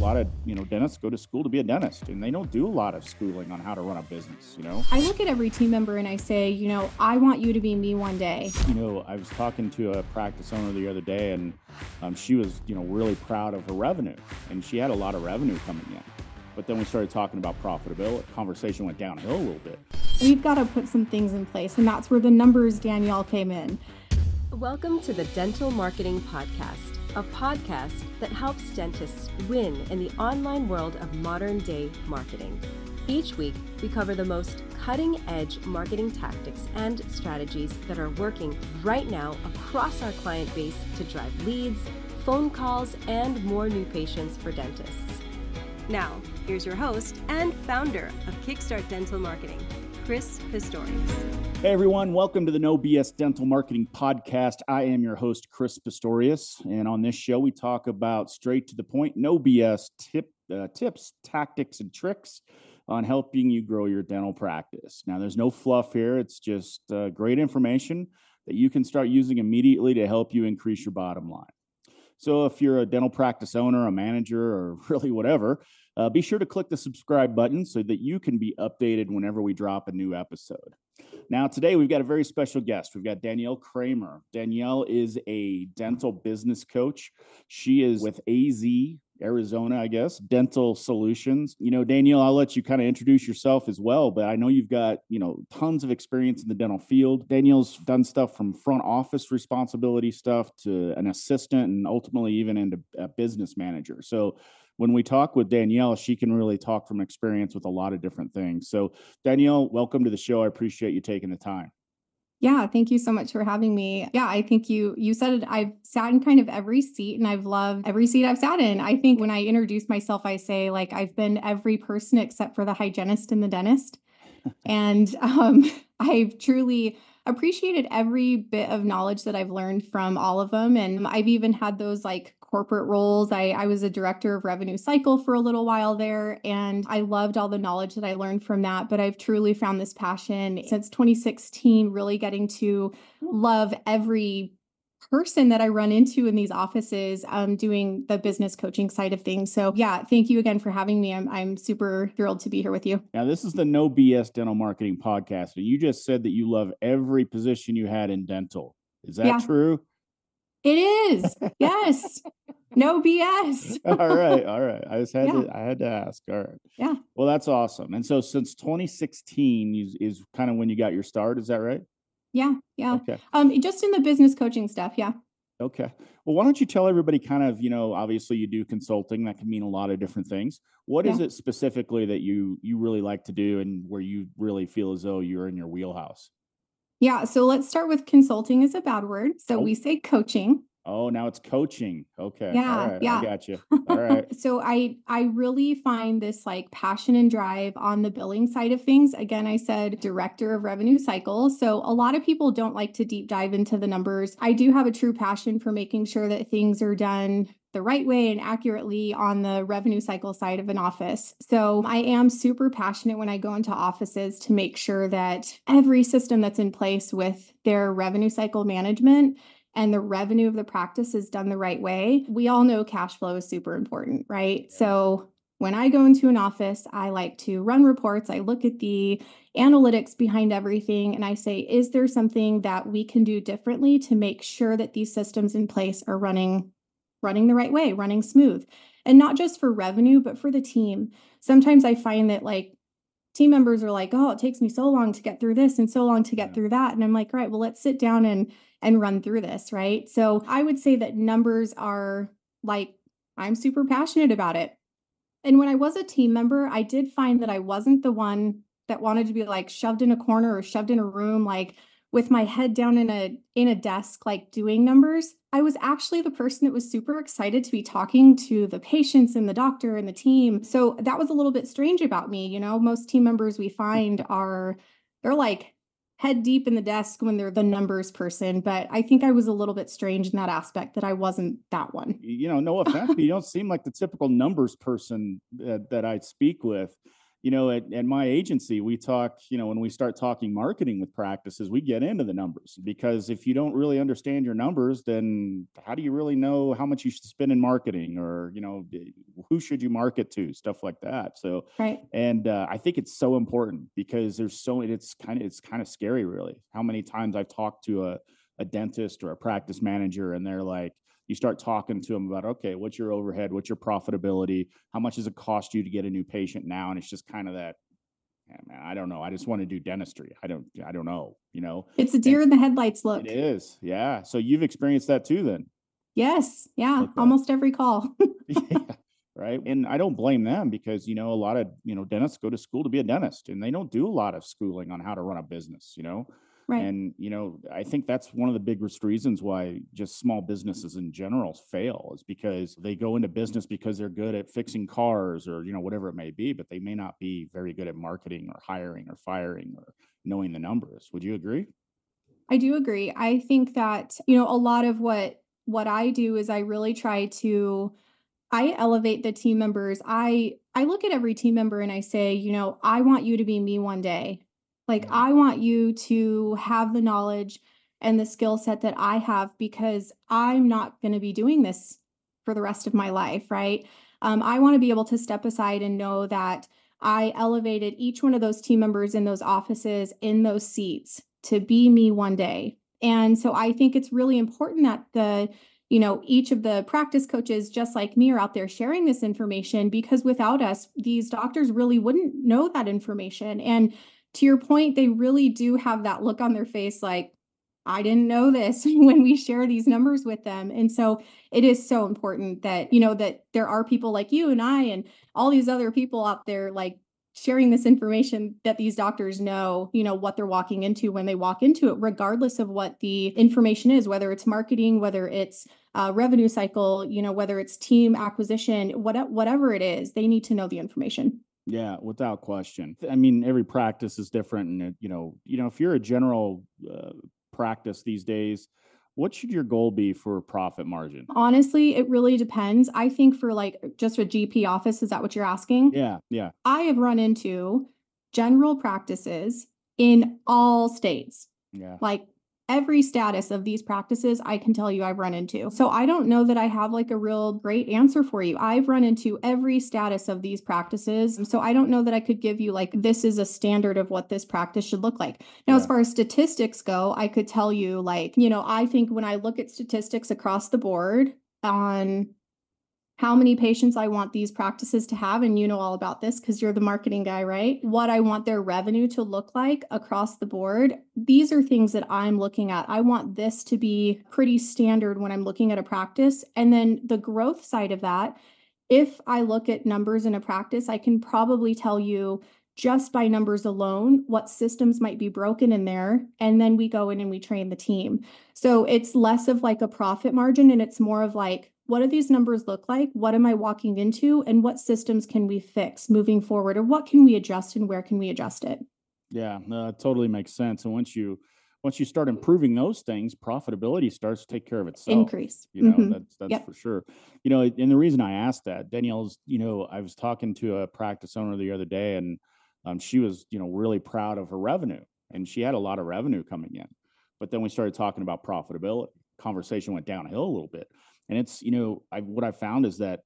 A lot of, dentists go to school to be a dentist, and they don't do a lot of schooling on how to run a business, I look at every team member and I say, I want you to be me one day. I was talking to a practice owner the other day, and she was, really proud of her revenue, and she had a lot of revenue coming in. But then we started talking about profitability. Conversation went downhill a little bit. We've got to put some things in place, and that's where the numbers Danielle came in. Welcome to the Dental Marketing Podcast, a podcast that helps dentists win in the online world of modern-day marketing. Each week, we cover the most cutting-edge marketing tactics and strategies that are working right now across our client base to drive leads, phone calls, and more new patients for dentists. Now, here's your host and founder of KickStart Dental Marketing, Chris Pistorius. Hey everyone, welcome to the No BS Dental Marketing Podcast. I am your host, Chris Pistorius, and on this show we talk about straight to the point, no BS tips, tactics, and tricks on helping you grow your dental practice. Now, there's no fluff here. It's just great information that you can start using immediately to help you increase your bottom line. So if you're a dental practice owner, a manager, or really whatever, be sure to click the subscribe button so that you can be updated whenever we drop a new episode. Now, today we've got a very special guest. We've got Danielle Kramer. Danielle is a dental business coach. She is with AZ, Arizona, I guess, Dental Solutions. Danielle, I'll let you kind of introduce yourself as well, but I know you've got, tons of experience in the dental field. Danielle's done stuff from front office responsibility stuff to an assistant and ultimately even into a business manager. So when we talk with Danielle, she can really talk from experience with a lot of different things. So Danielle, welcome to the show. I appreciate you taking the time. Yeah, thank you so much for having me. Yeah, I think you said it. I've sat in kind of every seat and I've loved every seat I've sat in. I think when I introduce myself, I say like I've been every person except for the hygienist and the dentist. And I've truly appreciated every bit of knowledge that I've learned from all of them. And I've even had those like corporate roles. I was a director of revenue cycle for a little while there, and I loved all the knowledge that I learned from that. But I've truly found this passion since 2016, really getting to love every person that I run into in these offices, doing the business coaching side of things. So yeah, thank you again for having me. I'm super thrilled to be here with you. Now, this is the No BS Dental Marketing Podcast. And you just said that you love every position you had in dental. Is that true? It is. Yes. No BS. All right. I had to ask. All right. Yeah. Well, that's awesome. And so since 2016 is kind of when you got your start. Is that right? Yeah. Okay. Just in the business coaching stuff. Yeah. Okay. Well, why don't you tell everybody kind of, obviously you do consulting. That can mean a lot of different things. What is it specifically that you really like to do and where you really feel as though you're in your wheelhouse? Yeah. So let's start with consulting is a bad word. So we say coaching. Oh, now it's coaching. Okay. Yeah. All right. Yeah. I got you. All right. So I really find this like passion and drive on the billing side of things. Again, I said director of revenue cycle. So a lot of people don't like to deep dive into the numbers. I do have a true passion for making sure that things are done the right way and accurately on the revenue cycle side of an office. So I am super passionate when I go into offices to make sure that every system that's in place with their revenue cycle management and the revenue of the practice is done the right way. We all know cash flow is super important, right? Yeah. So when I go into an office, I like to run reports. I look at the analytics behind everything and I say, is there something that we can do differently to make sure that these systems in place are running the right way, running smooth? And not just for revenue, but for the team. Sometimes I find that like team members are like, oh, it takes me so long to get through this and so long to get through that. And I'm like, all right, well, let's sit down and run through this, right? So I would say that numbers are like, I'm super passionate about it. And when I was a team member, I did find that I wasn't the one that wanted to be like shoved in a corner or shoved in a room, like with my head down in a desk, like doing numbers. I was actually the person that was super excited to be talking to the patients and the doctor and the team. So that was a little bit strange about me. Most team members we find they're like head deep in the desk when they're the numbers person. But I think I was a little bit strange in that aspect that I wasn't that one. No offense, but you don't seem like the typical numbers person that I speak with. at my agency, we talk, when we start talking marketing with practices, we get into the numbers, because if you don't really understand your numbers, then how do you really know how much you should spend in marketing, or, who should you market to, stuff like that. So, Right. and I think it's so important, because it's kind of scary, really, how many times I've talked to a dentist or a practice manager, and they're like, you start talking to them about, okay, what's your overhead? What's your profitability? How much does it cost you to get a new patient now? And it's just kind of that, yeah, man, I don't know. I just want to do dentistry. I don't know, It's a and deer in the headlights look. it is. Yeah. So you've experienced that too, then. Yes. Yeah. Okay. Almost every call. Yeah. Right. And I don't blame them, because, a lot of, dentists go to school to be a dentist, and they don't do a lot of schooling on how to run a business, Right. And, I think that's one of the biggest reasons why just small businesses in general fail, is because they go into business because they're good at fixing cars, or, whatever it may be, but they may not be very good at marketing or hiring or firing or knowing the numbers. Would you agree? I do agree. I think that, a lot of what I do is I really try to I elevate the team members. I look at every team member and I say, I want you to be me one day. Like, Yeah. I want you to have the knowledge and the skill set that I have, because I'm not going to be doing this for the rest of my life, right? I want to be able to step aside and know that I elevated each one of those team members in those offices, in those seats, to be me one day. And so I think it's really important that each of the practice coaches, just like me, are out there sharing this information, because without us, these doctors really wouldn't know that information. And to your point, they really do have that look on their face like, I didn't know this, when we share these numbers with them. And so it is so important that, that there are people like you and I and all these other people out there, like, sharing this information, that these doctors know, what they're walking into when they walk into it, regardless of what the information is, whether it's marketing, whether it's revenue cycle, whether it's team acquisition, whatever it is, they need to know the information. Yeah, without question. I mean, every practice is different, and if you're a general practice these days, what should your goal be for profit margin? Honestly, it really depends. I think for like just a GP office, is that what you're asking? Yeah, yeah, I have run into general practices in all states. yeah. Like, every status of these practices, I can tell you I've run into. So I don't know that I have like a real great answer for you. I've run into every status of these practices. So I don't know that I could give you like, this is a standard of what this practice should look like. Now, as Yeah. far as statistics go, I could tell you like, I think when I look at statistics across the board on how many patients I want these practices to have, and you know all about this because you're the marketing guy, right? What I want their revenue to look like across the board. These are things that I'm looking at. I want this to be pretty standard when I'm looking at a practice. And then the growth side of that, if I look at numbers in a practice, I can probably tell you just by numbers alone what systems might be broken in there. And then we go in and we train the team. So it's less of like a profit margin, and it's more of like, what do these numbers look like? What am I walking into? And what systems can we fix moving forward? Or what can we adjust, and where can we adjust it? Yeah, no, it totally makes sense. And once you start improving those things, profitability starts to take care of itself. Increase. That's Yep. for sure. And the reason I asked that, Danielle's, I was talking to a practice owner the other day, and she was, really proud of her revenue, and she had a lot of revenue coming in. But then we started talking about profitability. Conversation went downhill a little bit. And it's, what I found is that,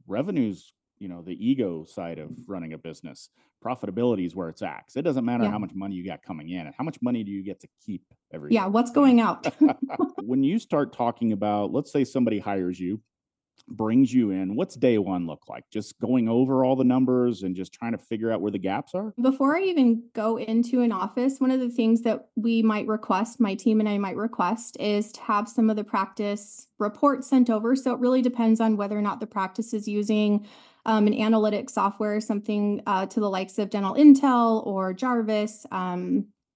revenue's, the ego side of running a business. Profitability is where it's at. 'Cause it doesn't matter Yeah. how much money you got coming in, and how much money do you get to keep every Yeah. year. What's going out? When you start talking about, let's say somebody hires you, brings you in, what's day one look like? Just going over all the numbers and just trying to figure out where the gaps are? Before I even go into an office, one of the things that we might request, my team and I might request, is to have some of the practice reports sent over. So it really depends on whether or not the practice is using an analytic software, something to the likes of Dental Intel or Jarvis.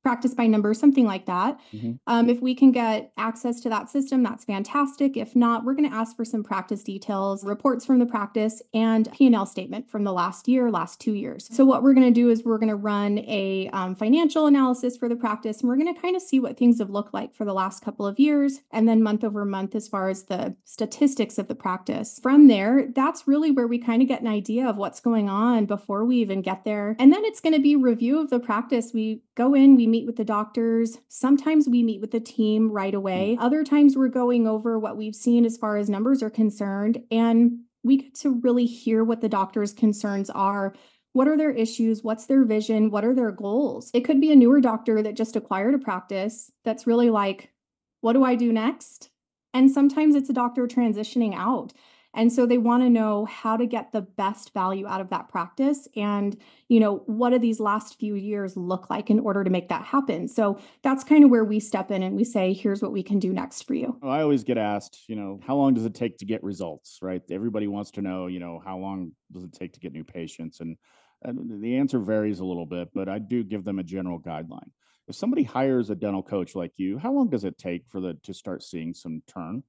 practice by number, something like that. If we can get access to that system, that's fantastic. If not, we're going to ask for some practice details, reports from the practice, and P&L statement from the last 2 years. So what we're going to do is we're going to run a financial analysis for the practice, and we're going to kind of see what things have looked like for the last couple of years, and then month over month as far as the statistics of the practice. From there, that's really where we kind of get an idea of what's going on before we even get there. And then it's going to be review of the practice. We go in, we meet with the doctors. Sometimes we meet with the team right away. Other times we're going over what we've seen as far as numbers are concerned, and we get to really hear what the doctor's concerns are. What are their issues? What's their vision? What are their goals? It could be a newer doctor that just acquired a practice that's really like, what do I do next? And sometimes it's a doctor transitioning out. And so they want to know how to get the best value out of that practice. And, what do these last few years look like in order to make that happen? So that's kind of where we step in and we say, here's what we can do next for you. Well, I always get asked, how long does it take to get results, right? Everybody wants to know, how long does it take to get new patients? And the answer varies a little bit, but I do give them a general guideline. If somebody hires a dental coach like you, how long does it take to start seeing some turn?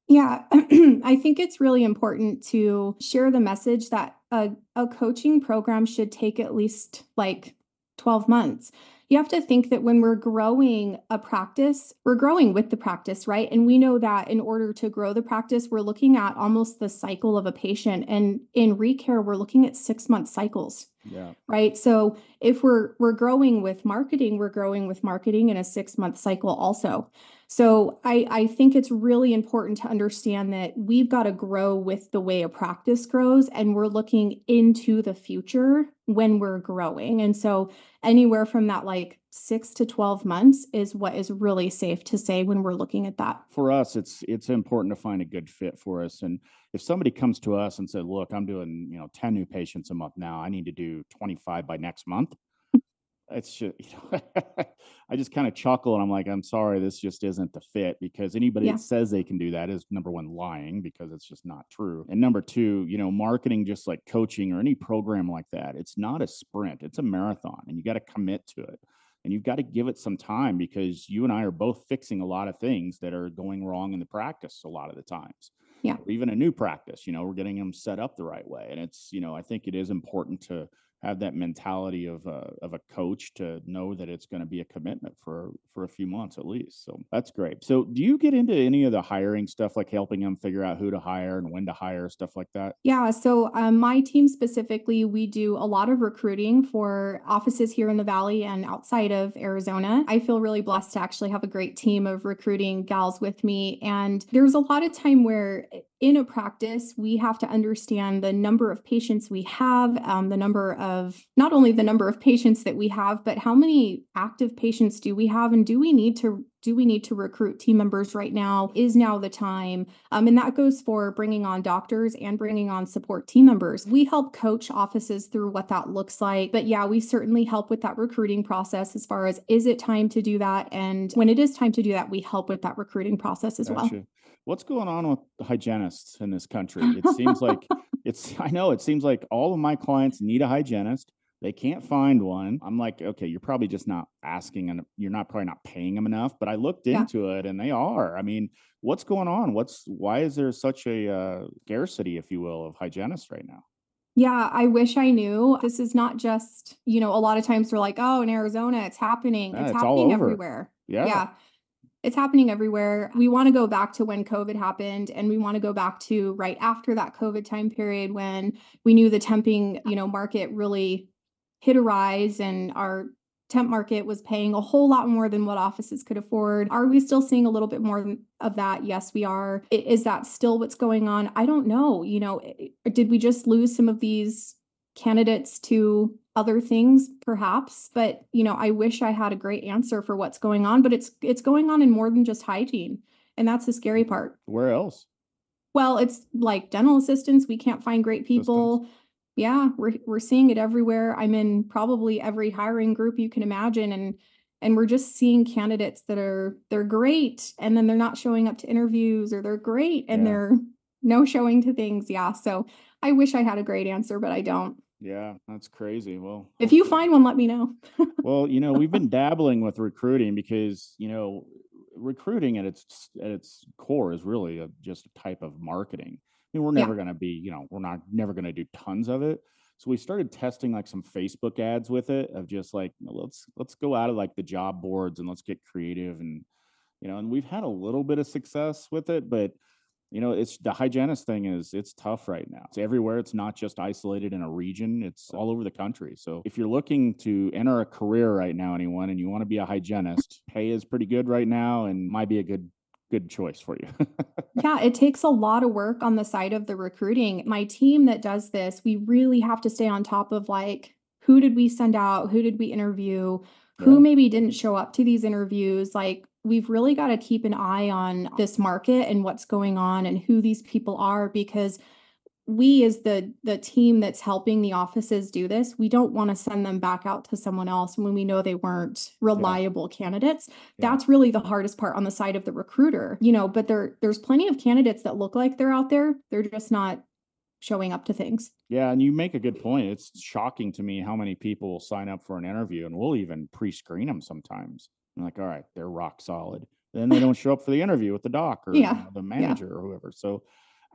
Yeah, I think it's really important to share the message that a coaching program should take at least like 12 months. You have to think that when we're growing a practice, we're growing with the practice, right? And we know that in order to grow the practice, we're looking at almost the cycle of a patient. And in ReCare, we're looking at 6-month cycles. Yeah. Right. So if we're growing with marketing, we're growing with marketing in a 6-month cycle also. So I think it's really important to understand that we've got to grow with the way a practice grows, and we're looking into the future when we're growing. And so anywhere from that like 6 to 12 months is what is really safe to say when we're looking at that. For us, it's important to find a good fit for us. And if somebody comes to us and said, look, I'm doing, 10 new patients a month now, I need to do 25 by next month. It's just, I just kind of chuckle and I'm like, I'm sorry, this just isn't the fit, because anybody that says they can do that is, number one, lying, because it's just not true. And number two, marketing, just like coaching or any program like that, it's not a sprint, it's a marathon, and you got to commit to it. And you've got to give it some time, because you and I are both fixing a lot of things that are going wrong in the practice a lot of the times. Yeah. Or even a new practice, we're getting them set up the right way. And it's, I think it is important to have that mentality of a coach, to know that it's going to be a commitment for a few months at least. So that's great. So do you get into any of the hiring stuff, like helping them figure out who to hire and when to hire, stuff like that? Yeah. So my team specifically, we do a lot of recruiting for offices here in the Valley and outside of Arizona. I feel really blessed to actually have a great team of recruiting gals with me. And there's a lot of time where in a practice, we have to understand the number of patients we have, not only the number of patients that we have, but how many active patients do we have, and do we need to recruit team members right now? Is now the time? And that goes for bringing on doctors and bringing on support team members. We help coach offices through what that looks like. But yeah, we certainly help with that recruiting process as far as, is it time to do that? And when it is time to do that, we help with that recruiting process as well. What's going on with the hygienists in this country? It seems like it seems like all of my clients need a hygienist. They can't find one. I'm like, okay, you're probably just not asking, and you're probably not paying them enough. But I looked into it, and they are. I mean, what's going on? Why is there such a scarcity, if you will, of hygienists right now? Yeah, I wish I knew. This is not just, a lot of times they're like, oh, in Arizona, it's happening. Yeah, It's it's all happening over. everywhere. Yeah. It's happening everywhere. We want to go back to when COVID happened, and we want to go back to right after that COVID time period when we knew the temping, market really hit a rise, and our temp market was paying a whole lot more than what offices could afford. Are we still seeing a little bit more of that? Yes, we are. Is that still what's going on? I don't know. Did we just lose some of these candidates to other things, perhaps? But I wish I had a great answer for what's going on, but it's going on in more than just hygiene, and that's the scary part. Where else? Well, it's like dental assistants. We can't find great people. Yeah, we're seeing it everywhere. I'm in probably every hiring group you can imagine, and we're just seeing candidates that they're great, and then they're not showing up to interviews, or they're great and they're no showing to things. Yeah, so I wish I had a great answer, but I don't. Yeah, that's crazy. Well, If you hopefully. find one, let me know. Well, we've been dabbling with recruiting because, recruiting at its core is really just a type of marketing. I mean, we're Yeah. never going to be, we're not never going to do tons of it. So we started testing like some Facebook ads with it of just like, let's go out of like the job boards and let's get creative and we've had a little bit of success with it, but it's the hygienist thing it's tough right now. It's everywhere. It's not just isolated in a region. It's all over the country. So if you're looking to enter a career right now, anyone, and you want to be a hygienist, pay is pretty good right now and might be a good choice for you. Yeah, it takes a lot of work on the side of the recruiting. My team that does this, we really have to stay on top of like, who did we send out? Who did we interview? Who Yeah. maybe didn't show up to these interviews? Like, we've really got to keep an eye on this market and what's going on and who these people are, because we as the team that's helping the offices do this, we don't want to send them back out to someone else when we know they weren't reliable candidates. Yeah. That's really the hardest part on the side of the recruiter, but there's plenty of candidates that look like they're out there. They're just not showing up to things. Yeah, and you make a good point. It's shocking to me how many people will sign up for an interview, and we'll even pre-screen them sometimes. I'm like, all right, they're rock solid. Then they don't show up for the interview with the doc or Yeah. the Yeah. manager or whoever. So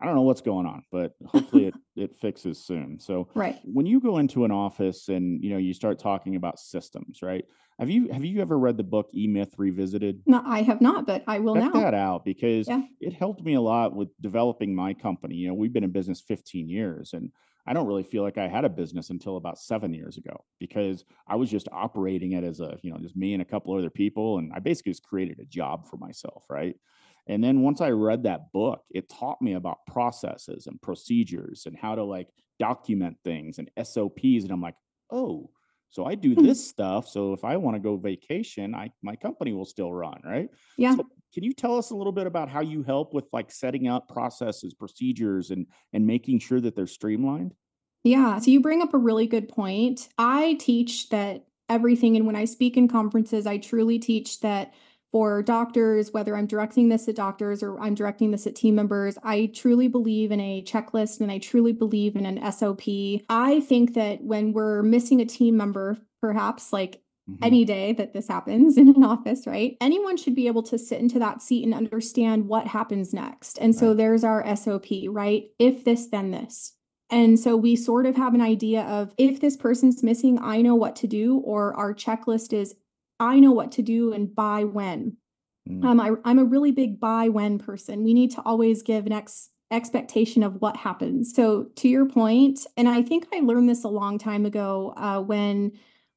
I don't know what's going on, but hopefully it fixes soon. So Right. when you go into an office and you start talking about systems, right? Have you ever read the book E-Myth Revisited? No, I have not, but I will Check now. that out because Yeah. it helped me a lot with developing my company. We've been in business 15 years and I don't really feel like I had a business until about 7 years ago because I was just operating it as just me and a couple other people. And I basically just created a job for myself. Right. And then once I read that book, it taught me about processes and procedures and how to like document things and SOPs. And I'm like, oh, so I do this stuff. So if I want to go vacation, my company will still run, right? Yeah. So can you tell us a little bit about how you help with like setting up processes, procedures, and making sure that they're streamlined? Yeah, so you bring up a really good point. I teach that everything, and when I speak in conferences, I truly teach that for doctors, whether I'm directing this at doctors or I'm directing this at team members, I truly believe in a checklist and I truly believe in an SOP. I think that when we're missing a team member, perhaps like any day that this happens in an office, right? Anyone should be able to sit into that seat and understand what happens next. And so Right. there's our SOP, right? If this, then this. And so we sort of have an idea of if this person's missing, I know what to do, or our checklist is I know what to do and by when. I'm a really big by when person. We need to always give an expectation of what happens. So to your point, and I think I learned this a long time ago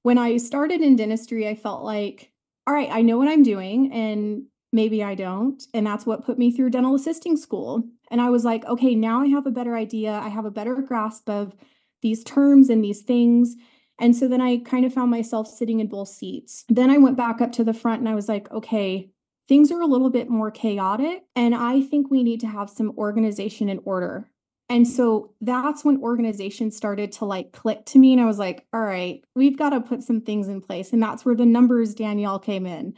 when I started in dentistry, I felt like, all right, I know what I'm doing and maybe I don't. And that's what put me through dental assisting school. And I was like, okay, now I have a better idea. I have a better grasp of these terms and these things. And so then I kind of found myself sitting in both seats. Then I went back up to the front and I was like, okay, things are a little bit more chaotic. And I think we need to have some organization and order. And so that's when organization started to like click to me. And I was like, all right, we've got to put some things in place. And that's where the numbers Danielle came in.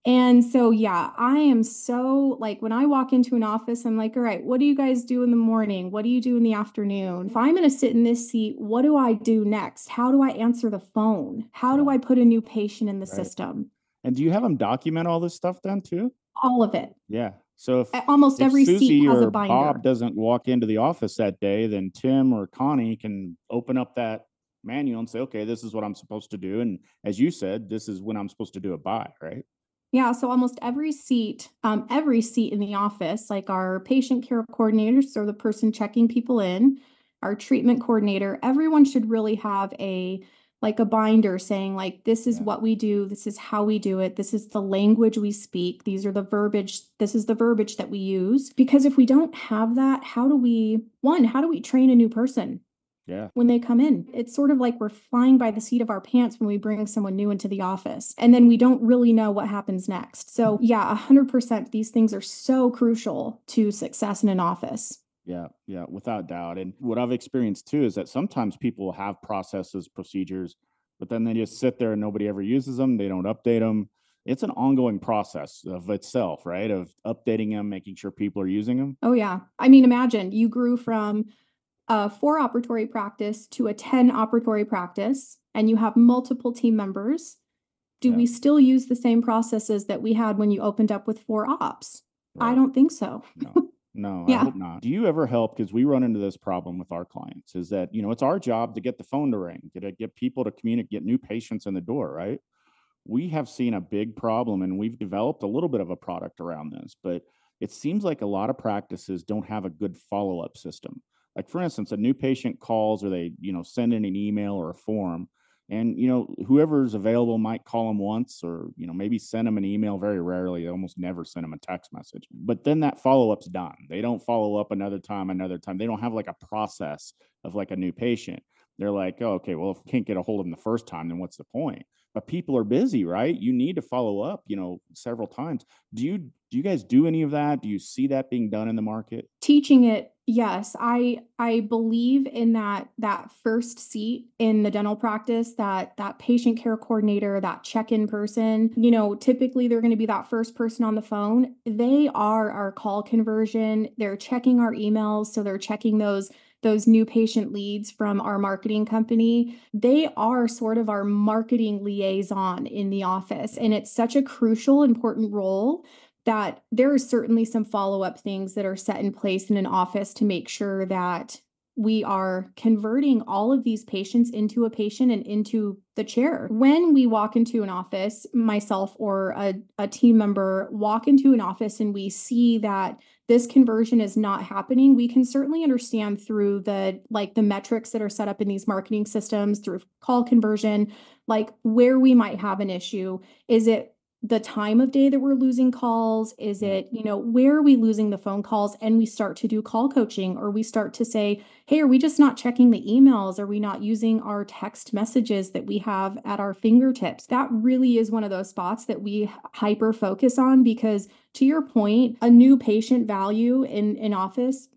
And so, yeah, I am so like when I walk into an office, I'm like, all right, what do you guys do in the morning? What do you do in the afternoon? If I'm going to sit in this seat, what do I do next? How do I answer the phone? How do I put a new patient in the system? And do you have them document all this stuff then too? All of it. Yeah. So Almost if every seat Susie has a or binder. Bob doesn't walk into the office that day, then Tim or Connie can open up that manual and say, okay, this is what I'm supposed to do. And as you said, this is when I'm supposed to do it by, right? Yeah, so almost every seat in the office, like our patient care coordinators or the person checking people in, our treatment coordinator, everyone should really have a binder saying like, this is what we do, this is how we do it, this is the language we speak, this is the verbiage that we use. Because if we don't have that, how do we train a new person? Yeah. When they come in, it's sort of like we're flying by the seat of our pants when we bring someone new into the office, and then we don't really know what happens next. So yeah, 100%, these things are so crucial to success in an office. Yeah, without doubt. And what I've experienced too is that sometimes people have processes, procedures, but then they just sit there and nobody ever uses them. They don't update them. It's an ongoing process of itself, right? Of updating them, making sure people are using them. Oh yeah. I mean, imagine you grew from a 4-operatory practice to a 10-operatory practice and you have multiple team members, do we still use the same processes that we had when you opened up with 4 ops? Right. I don't think so. No, I Yeah. hope not. Do you ever help? Because we run into this problem with our clients is that, it's our job to get the phone to ring, get people to communicate, get new patients in the door, right? We have seen a big problem and we've developed a little bit of a product around this, but it seems like a lot of practices don't have a good follow-up system. Like for instance, a new patient calls or they, send in an email or a form and, whoever's available might call them once or, maybe send them an email very rarely. They almost never send them a text message, but then that follow-up's done. They don't follow up another time. They don't have like a process of like a new patient. They're like, oh, okay, well, if we can't get a hold of them the first time, then what's the point? But people are busy, right? You need to follow up, several times. Do you guys do any of that? Do you see that being done in the market? Teaching it, yes. I believe in that first seat in the dental practice, that patient care coordinator, that check-in person. Typically they're going to be that first person on the phone. They are our call conversion. They're checking our emails, so they're checking those new patient leads from our marketing company. They are sort of our marketing liaison in the office. And it's such a crucial, important role that there are certainly some follow-up things that are set in place in an office to make sure that we are converting all of these patients into a patient and into the chair. When we walk into an office, myself or a team member walk into an office and we see that this conversion is not happening, we can certainly understand through the metrics that are set up in these marketing systems, through call conversion, like where we might have an issue. Is it the time of day that we're losing calls? Is it, where are we losing the phone calls? And we start to do call coaching, or we start to say, hey, are we just not checking the emails? Are we not using our text messages that we have at our fingertips? That really is one of those spots that we hyper focus on, because to your point, a new patient value in office,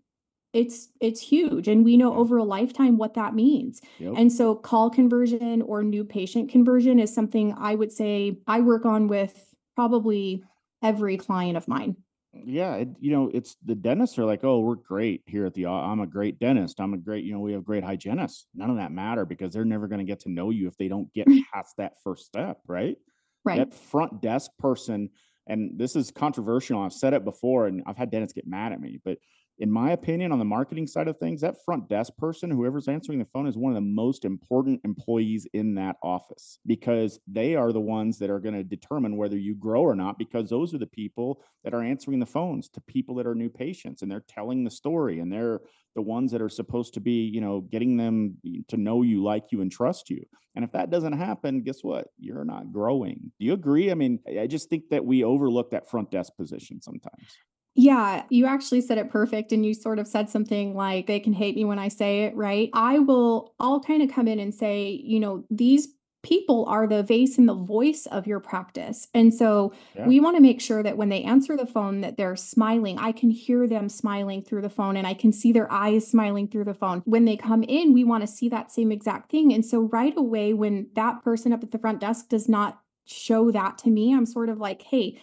it's huge. And we know over a lifetime what that means. Yep. And so call conversion or new patient conversion is something I would say I work on with probably every client of mine. Yeah, it's the dentists are like, oh, we're great here at I'm a great dentist. I'm a great, we have great hygienists. None of that matter because they're never going to get to know you if they don't get past that first step, right? Right. That front desk person, and this is controversial. I've said it before, and I've had dentists get mad at me, but in my opinion, on the marketing side of things, that front desk person, whoever's answering the phone, is one of the most important employees in that office because they are the ones that are going to determine whether you grow or not, because those are the people that are answering the phones to people that are new patients, and they're telling the story, and they're the ones that are supposed to be, getting them to know you, like you, and trust you. And if that doesn't happen, guess what? You're not growing. Do you agree? I mean, I just think that we overlook that front desk position sometimes. Yeah, you actually said it perfect. And you sort of said something like, they can hate me when I say it, right? I'll kind of come in and say, these people are the face and the voice of your practice. And so we want to make sure that when they answer the phone, that they're smiling. I can hear them smiling through the phone and I can see their eyes smiling through the phone. When they come in, we want to see that same exact thing. And so right away, when that person up at the front desk does not show that to me, I'm sort of like, hey,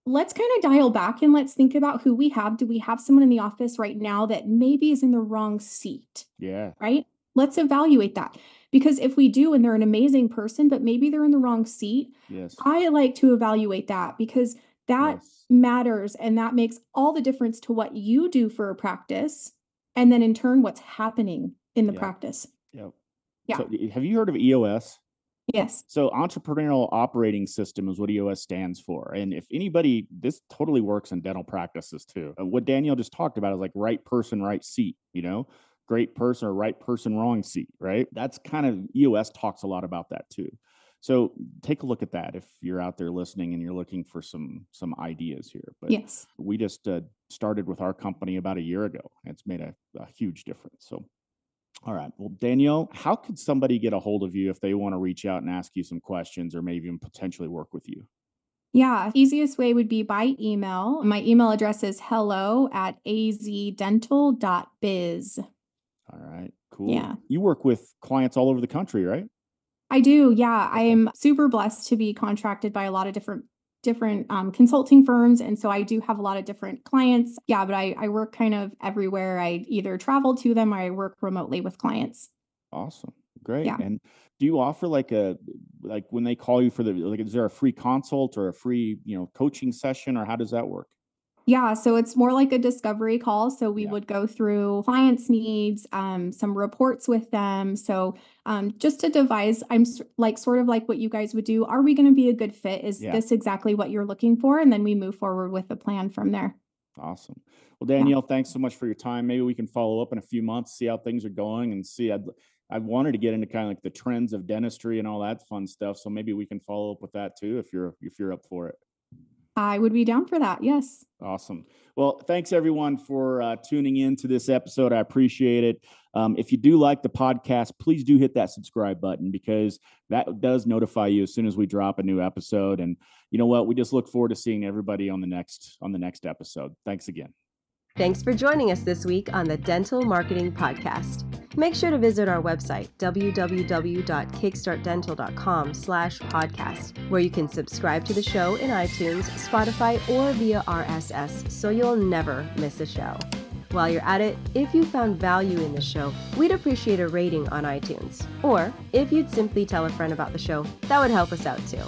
let's kind of dial back and let's think about who we have. Do we have someone in the office right now that maybe is in the wrong seat? Yeah. Right? Let's evaluate that. Because if we do, and they're an amazing person, but maybe they're in the wrong seat, Yes. I like to evaluate that because that matters. And that makes all the difference to what you do for a practice. And then in turn, what's happening in the practice. Yep. Yeah. So have you heard of EOS? Yes. So entrepreneurial operating system is what EOS stands for. And if anybody, this totally works in dental practices too. What Danielle just talked about is like right person, right seat, great person or right person, wrong seat, right? That's kind of EOS talks a lot about that too. So take a look at that if you're out there listening and you're looking for some ideas here. But yes, we just started with our company about a year ago. It's made a huge difference. So all right. Well, Danielle, how could somebody get a hold of you if they want to reach out and ask you some questions or maybe even potentially work with you? Yeah, easiest way would be by email. My email address is hello@azdental.biz. All right, cool. Yeah. You work with clients all over the country, right? I do. Yeah. I am super blessed to be contracted by a lot of different different consulting firms. And so I do have a lot of different clients. Yeah, but I work kind of everywhere. I either travel to them or I work remotely with clients. Awesome. Great. Yeah. And do you offer like when they call you for is there a free consult or a free, coaching session, or how does that work? Yeah, so it's more like a discovery call. So we Yeah. would go through clients' needs, some reports with them. So just to devise, sort of like what you guys would do. Are we going to be a good fit? Is Yeah. this exactly what you're looking for? And then we move forward with a plan from there. Awesome. Well, Yeah. Danielle, thanks so much for your time. Maybe we can follow up in a few months, see how things are going, and see. I wanted to get into kind of like the trends of dentistry and all that fun stuff. So maybe we can follow up with that too if you're up for it. I would be down for that. Yes. Awesome. Well, thanks everyone for tuning in to this episode. I appreciate it. If you do like the podcast, please do hit that subscribe button, because that does notify you as soon as we drop a new episode. And you know what? We just look forward to seeing everybody on the next episode. Thanks again. Thanks for joining us this week on the Dental Marketing Podcast. Make sure to visit our website, www.kickstartdental.com/podcast, where you can subscribe to the show in iTunes, Spotify, or via RSS, so you'll never miss a show. While you're at it, if you found value in the show, we'd appreciate a rating on iTunes. Or if you'd simply tell a friend about the show, that would help us out too.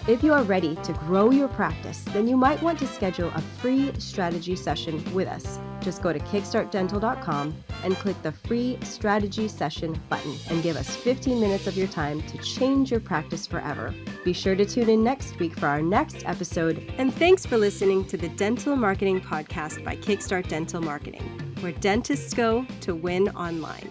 If you are ready to grow your practice, then you might want to schedule a free strategy session with us. Just go to kickstartdental.com and click the free strategy session button and give us 15 minutes of your time to change your practice forever. Be sure to tune in next week for our next episode. And thanks for listening to the Dental Marketing Podcast by Kickstart Dental Marketing, where dentists go to win online.